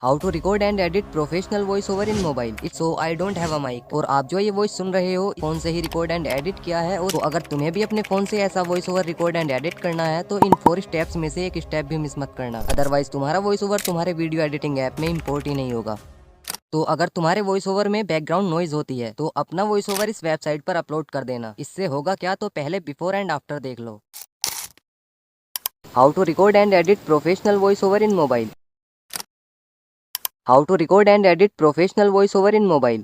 How to record and edit professional voice over in mobile. So I don't have a mic. और आप जो ये voice सुन रहे हो फोन से ही रिकॉर्ड एंड एडिट किया है। और तो अगर तुम्हें भी अपने फोन से ऐसा voice over record and edit करना है तो इन 4 स्टेप्स में से एक स्टेप भी मिस मत करना, अदरवाइज तुम्हारा वॉइस ओवर तुम्हारे वीडियो एडिटिंग ऐप में इम्पोर्ट ही नहीं होगा। तो अगर तुम्हारे वॉइस ओवर में बैकग्राउंड नॉइज होती है तो अपना वॉइस ओवर इस वेबसाइट पर अपलोड कर देना। इससे होगा क्या, तो पहले बिफोर एंड आफ्टर देख लो। How to record and edit professional voice over in mobile. How to record and edit professional voice over in mobile.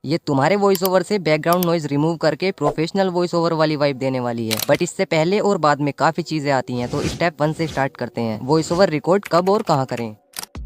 ये तुम्हारे वॉइस ओवर से बैकग्राउंड नॉइज रिमूव करके प्रोफेशनल वॉइस ओवर वाली vibe देने वाली है। बट इससे पहले और बाद में काफी चीजें आती हैं, तो स्टेप 1 से स्टार्ट करते हैं। वॉइस ओवर रिकॉर्ड कब और कहाँ करें।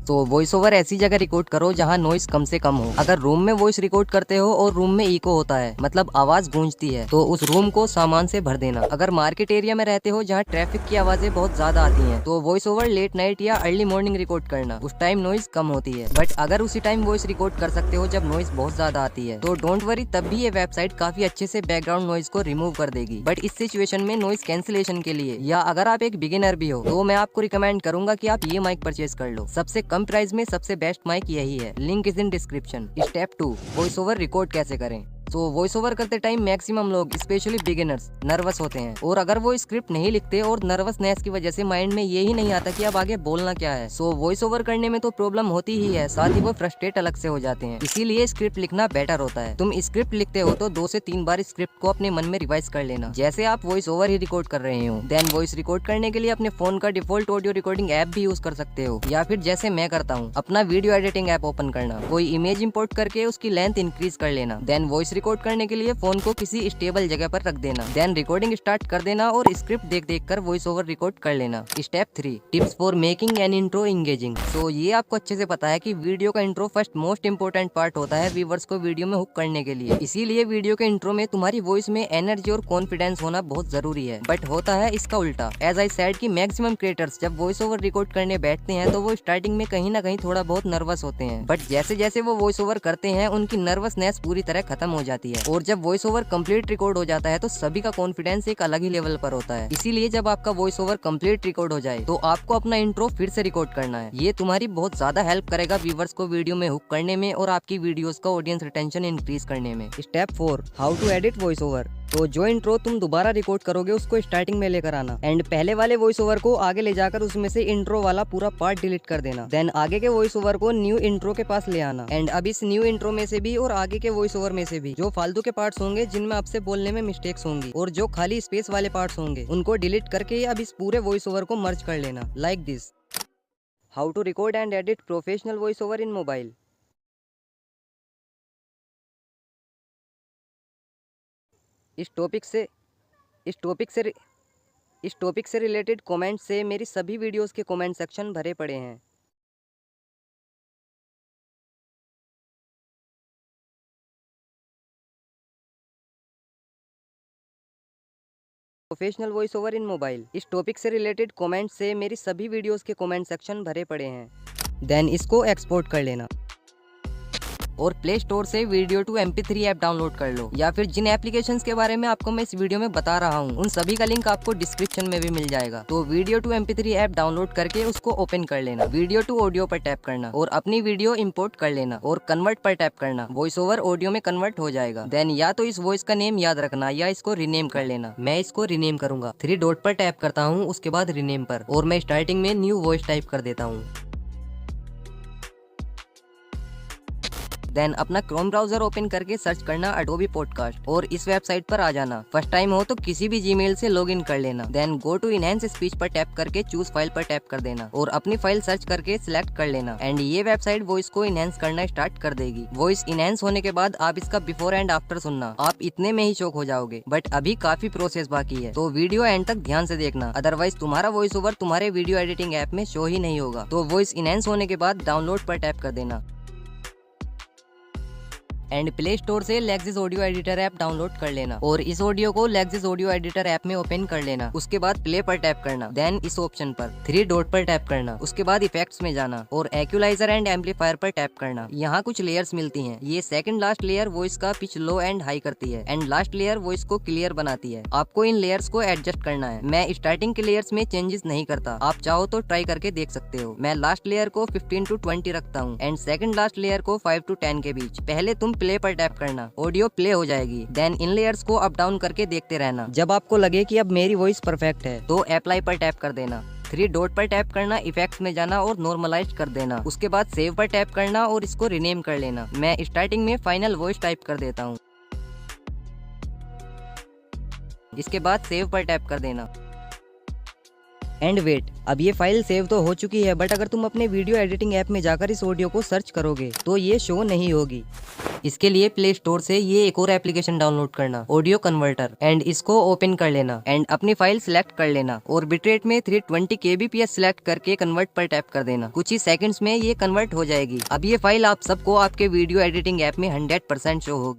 तो वॉइस ओवर ऐसी जगह रिकॉर्ड करो जहाँ नॉइस कम से कम हो। अगर रूम में वॉइस रिकॉर्ड करते हो और रूम में इको होता है, मतलब आवाज गूंजती है, तो उस रूम को सामान से भर देना। अगर मार्केट एरिया में रहते हो जहाँ ट्रैफिक की आवाजें बहुत ज्यादा आती हैं, तो वॉइस ओवर लेट नाइट या अर्ली मॉर्निंग रिकॉर्ड करना। उस टाइम नॉइस कम होती है। बट अगर उसी टाइम वॉइस रिकॉर्ड कर सकते हो जब नॉइस बहुत ज्यादा आती है, तो डोंट वरी, तब भी ये वेबसाइट काफी अच्छे से बैकग्राउंड नॉइस को रिमूव कर देगी। बट इस सिचुएशन में नॉइस कैंसिलेशन के लिए, या अगर आप एक बिगिनर भी हो, तो मैं आपको रिकमेंड करूंगा कि आप ये माइक परचेज कर लो। सबसे कम प्राइस में सबसे बेस्ट माइक यही है। Link is in description. Step 2, voice over record कैसे करें। तो वॉइस ओवर करते टाइम मैक्सिमम लोग, स्पेशली बिगिनर्स, नर्वस होते हैं। और अगर वो स्क्रिप्ट नहीं लिखते और नर्वसनेस की वजह से माइंड में ये ही नहीं आता कि अब आगे बोलना क्या है। सो वॉइस ओवर करने में तो प्रॉब्लम होती ही है, साथ ही वो फ्रस्ट्रेट अलग से हो जाते हैं। इसीलिए स्क्रिप्ट लिखना बेटर होता है। तुम स्क्रिप्ट लिखते हो तो 2 से 3 बार स्क्रिप्ट को अपने मन में रिवाइज कर लेना, जैसे आप वॉइस ओवर ही रिकॉर्ड कर रहे हो। देन वॉइस रिकॉर्ड करने के लिए अपने फोन का डिफॉल्ट ऑडियो रिकॉर्डिंग ऐप भी यूज कर सकते हो, या फिर जैसे मैं करता हूँ, अपना वीडियो एडिटिंग ऐप ओपन करना, कोई इमेज इंपोर्ट करके उसकी लेंथ इंक्रीज कर लेना। देन वॉइस रिकॉर्ड करने के लिए फोन को किसी स्टेबल जगह पर रख देना। देन रिकॉर्डिंग स्टार्ट कर देना और स्क्रिप्ट देख देख कर वॉइस ओवर रिकॉर्ड कर लेना। Step 3, tips for making an intro engaging. तो ये आपको अच्छे से पता है कि वीडियो का intro first most important part होता है व्यूअर्स को वीडियो में हुक करने के लिए। इसीलिए वीडियो के इंट्रो में तुम्हारी वॉइस में एनर्जी और कॉन्फिडेंस होना बहुत जरूरी है। बट होता है इसका उल्टा। एज आई सेड कि मैक्सिमम क्रिएटर्स जब वॉइस ओवर रिकॉर्ड करने बैठते हैं तो वो स्टार्टिंग में कहीं ना कहीं थोड़ा बहुत नर्वस होते हैं। बट जैसे जैसे वो वॉइस ओवर करते हैं उनकी नर्वसनेस पूरी तरह खत्म हो जाती है। और जब वॉइस ओवर कंप्लीट रिकॉर्ड हो जाता है तो सभी का कॉन्फिडेंस एक अलग ही लेवल पर होता है। इसीलिए जब आपका वॉइस ओवर कंप्लीट रिकॉर्ड हो जाए तो आपको अपना इंट्रो फिर से रिकॉर्ड करना है। ये तुम्हारी बहुत ज्यादा हेल्प करेगा व्यूअर्स को वीडियो में हुक करने में और आपकी वीडियोस का ऑडियंस रिटेंशन इंक्रीज करने में। Step 4, how to edit voice over. तो जो इंट्रो तुम दोबारा रिकॉर्ड करोगे उसको स्टार्टिंग में लेकर आना, एंड पहले वाले वॉइस ओवर को आगे ले जाकर उसमें से इंट्रो वाला पूरा पार्ट डिलीट कर देना। देन आगे के वॉइस ओवर को न्यू इंट्रो के पास ले आना, एंड अब इस न्यू इंट्रो में से भी और आगे के वॉइस ओवर में से भी जो फालतू के पार्ट्स होंगे जिनमें आपसे बोलने में मिस्टेक्स होंगी और जो खाली स्पेस वाले पार्ट्स होंगे उनको डिलीट करके अब इस पूरे वॉइस ओवर को मर्ज कर लेना, like this. How to record and edit professional voice over in mobile. इस टॉपिक से इस टॉपिक से इस टॉपिक से रिलेटेड कमेंट से मेरी सभी वीडियोस के कमेंट सेक्शन भरे पड़े हैं। Professional voice over in mobile, इस टॉपिक से रिलेटेड कमेंट से मेरी सभी वीडियोस के कमेंट सेक्शन भरे पड़े हैं। देन इसको एक्सपोर्ट कर लेना और प्ले स्टोर से video to MP3 app download कर लो, या फिर जिन एप्लीकेशंस के बारे में आपको मैं इस वीडियो में बता रहा हूँ उन सभी का लिंक आपको डिस्क्रिप्शन में भी मिल जाएगा। तो video to MP3 app download करके उसको ओपन कर लेना, वीडियो टू ऑडियो पर टैप करना और अपनी वीडियो इंपोर्ट कर लेना और कन्वर्ट पर टैप करना। वॉइस ओवर ऑडियो में कन्वर्ट हो जाएगा। देन या तो इस वॉइस का नेम याद रखना या इसको रीनेम कर लेना। मैं इसको रीनेम करूंगा। 3 डॉट पर टैप करता हूँ, उसके बाद रीनेम पर, और मैं स्टार्टिंग में न्यू वॉइस टाइप कर देता हूँ। देन अपना क्रोम ब्राउजर ओपन करके सर्च करना अडोबी पॉडकास्ट और इस वेबसाइट पर आ जाना। फर्स्ट टाइम हो तो किसी भी जीमेल से लॉगिन कर लेना। Then go to enhance speech पर टैप करके चूज फाइल पर टैप कर देना और अपनी फाइल सर्च करके सिलेक्ट कर लेना, एंड ये वेबसाइट वॉइस को इनहैंस करना स्टार्ट कर देगी। वॉइस इनहैंस होने के बाद आप इसका बिफोर एंड आफ्टर सुनना, आप इतने में ही शॉक हो जाओगे। बट अभी काफी प्रोसेस बाकी है, तो वीडियो एंड तक ध्यान से देखना, अदरवाइज तुम्हारा वॉइस ओवर तुम्हारे वीडियो एडिटिंग ऐप में शो ही नहीं होगा। तो वॉइस इनहैंस होने के बाद डाउनलोड पर टैप कर देना। एंड प्ले स्टोर से Lexis audio editor app download कर लेना और इस ऑडियो को Lexis ऑडियो एडिटर ऐप में ओपन कर लेना। उसके बाद प्ले पर टैप करना, देन इस ऑप्शन पर 3 डॉट पर टैप करना। उसके बाद इफेक्ट्स में जाना और इक्वलाइजर एंड एम्पलीफायर पर टैप करना। यहाँ कुछ लेयर्स मिलती हैं। ये सेकंड लास्ट लेयर वॉइस का पिच लो एंड हाई करती है एंड लास्ट लेयर वॉइस को क्लियर बनाती है। आपको इन लेयर्स को एडजस्ट करना है। मैं स्टार्टिंग के लेयर्स में चेंजेस नहीं करता, आप चाहो तो ट्राई करके देख सकते हो। मैं लास्ट लेयर को 15 to 20 रखता हूँ एंड सेकंड लास्ट लेयर को 5 to 10 के बीच। पहले तुम प्ले पर टैप करना, ऑडियो प्ले हो जाएगी। देन इन लेयर्स को अप डाउन करके देखते रहना। जब आपको लगे कि अब मेरी वॉइस परफेक्ट है तो अप्लाई पर टैप कर देना। 3 डॉट पर टैप करना, इफेक्ट्स में जाना और नॉर्मलाइज कर देना। उसके बाद सेव पर टैप करना और इसको रिनेम कर लेना। मैं स्टार्टिंग में फाइनल वॉइस टाइप कर देता हूँ। इसके बाद सेव पर टैप कर देना एंड वेट। अब ये फाइल सेव तो हो चुकी है, बट अगर तुम अपने वीडियो एडिटिंग ऐप में जाकर इस ऑडियो को सर्च करोगे तो ये शो नहीं होगी। इसके लिए प्ले स्टोर से ये एक और एप्लीकेशन डाउनलोड करना, ऑडियो कन्वर्टर, एंड इसको ओपन कर लेना एंड अपनी फाइल सिलेक्ट कर लेना और बिटरेट में 320 kbps सिलेक्ट करके कन्वर्ट पर टैप कर देना। कुछ ही सेकंड्स में ये कन्वर्ट हो जाएगी। अब ये फाइल आप सबको आपके वीडियो एडिटिंग ऐप में 100% शो होगी।